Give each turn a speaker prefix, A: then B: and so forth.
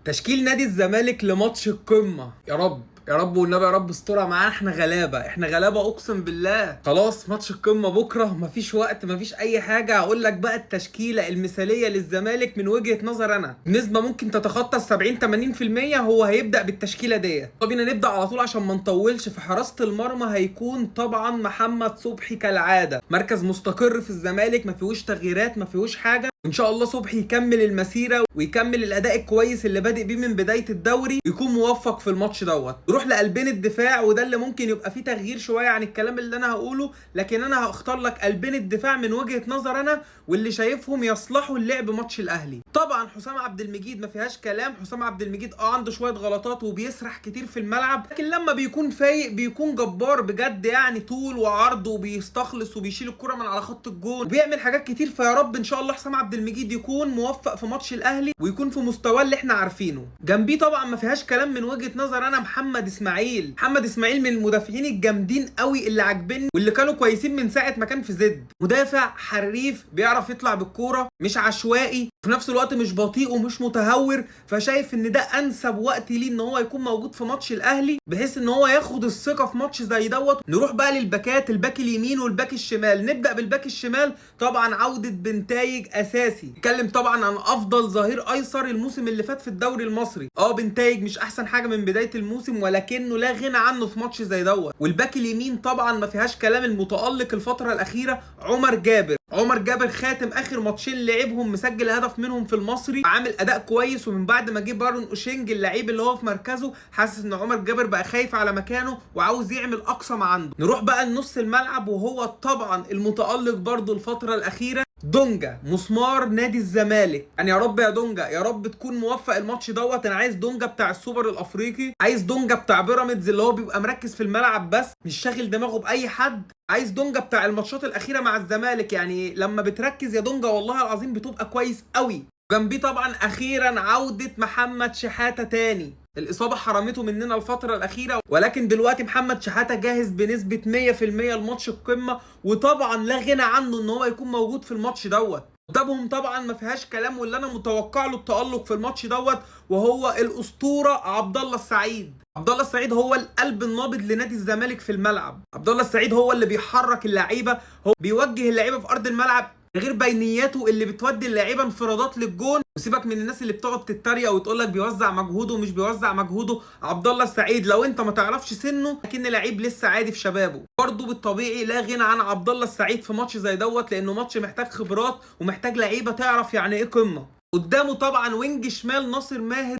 A: تشكيل نادي الزمالك لماتش القمه. يا رب يا رب والنبي يا رب استرها معانا، احنا غلابه اقسم بالله. خلاص ماتش القمه بكره، مفيش وقت مفيش اي حاجه. هقول لك بقى التشكيله المثاليه للزمالك من وجهه نظر انا، بنسبه ممكن تتخطى ال 70 80%. هو هيبدا بالتشكيله ديت. طب بينا نبدا على طول عشان ما نطولش. في حراسه المرمى هيكون طبعا محمد صبحي كالعاده، مركز مستقر في الزمالك، ما فيهوش تغييرات ما فيهوش حاجه. ان شاء الله صبحي يكمل المسيره ويكمل الاداء الكويس اللي بادئ بيه من بدايه الدوري، ويكون موفق في الماتش دوت. نروح لقلبين الدفاع، وده اللي ممكن يبقى فيه تغيير شويه عن الكلام اللي انا هقوله، لكن انا هختار لك قلبين الدفاع من وجهه نظر انا، واللي شايفهم يصلحوا اللعب ماتش الاهلي. طبعا حسام عبد المجيد ما فيهاش كلام. حسام عبد المجيد عنده شويه غلطات وبيسرح كتير في الملعب، لكن لما بيكون فايق بيكون جبار بجد، يعني طول وعرض وبيستخلص وبيشيل الكره من على خط الجون وبيعمل حاجات كتير. فيا رب ان شاء الله حسام عبد المجيد يكون موفق في ماتش الاهلي ويكون في مستواه اللي احنا عارفينه. جنبيه طبعا ما فيهاش كلام من وجهه نظر انا محمد اسماعيل. محمد اسماعيل من المدافعين الجامدين قوي اللي عاجبني واللي كانوا كويسين من ساعه ما كان في زد. مدافع حريف بيعرف يطلع بالكوره، مش عشوائي، في نفس الوقت مش بطيء ومش متهور. فشايف ان ده انسب وقت ليه ان هو يكون موجود في ماتش الاهلي، بحيث ان هو ياخد الثقه في ماتش زي دوت. نروح بقى للباكات، الباك اليمين والباك الشمال. نبدا بالباك الشمال، طبعا عوده بنتايج اساسي. نتكلم طبعا عن افضل ظهير ايسر الموسم اللي فات في الدوري المصري. بنتايج مش احسن حاجه من بدايه الموسم، ولكنه لا غنى عنه في ماتش زي دوت. والباك اليمين طبعا ما فيهاش كلام، المتالق الفتره الاخيره عمر جابر. عمر جابر خاتم اخر ماتشين لعبهم مسجل هدف منهم في المصري، عامل اداء كويس. ومن بعد ما جه بارون اوشينج اللعيب اللي هو في مركزه، حاسس ان عمر جابر بقى خايف على مكانه وعاوز يعمل اقصى ما عنده. نروح بقى لنص الملعب، وهو طبعا المتالق برضو الفتره الاخيره دونجا، مسمار نادي الزمالك. يعني يا رب يا دونجا يا رب تكون موفق الماتش دوت. انا عايز دونجا بتاع السوبر الافريقي، عايز دونجا بتاع بيراميدز اللي هو بيبقى مركز في الملعب بس مش شاغل دماغه باي حد. عايز دونجا بتاع الماتشات الاخيره مع الزمالك، يعني لما بتركز يا دونجا والله العظيم بتبقى كويس قوي. جنبيه طبعا اخيرا عوده محمد شحاته تاني. الاصابه حرمته مننا الفتره الاخيره، ولكن دلوقتي محمد شحاته جاهز بنسبه 100% لماتش القمه، وطبعا لا غنى عنه ان هو يكون موجود في الماتش دوت. قدامهم طبعا ما فيهاش كلام، واللي انا متوقع له التالق في الماتش دوت، وهو الاسطوره عبد الله السعيد. عبد الله السعيد هو القلب النابض لنادي الزمالك في الملعب. عبد الله السعيد هو اللي بيحرك اللعيبه، هو بيوجه اللعيبه في ارض الملعب، غير بينياته اللي بتودي اللعيبه انفرادات للجون. وسيبك من الناس اللي بتقعد تتريق وتقول لك بيوزع مجهوده ومش بيوزع مجهوده. عبد الله السعيد لو انت ما تعرفش سنه، لكن لعيب لسه عادي في شبابه. برضه بالطبيعي لا غنى عن عبد الله السعيد في ماتش زي دوت، لانه ماتش محتاج خبرات ومحتاج لعيبه تعرف يعني ايه قمه. قدامه طبعا وينج شمال ناصر ماهر،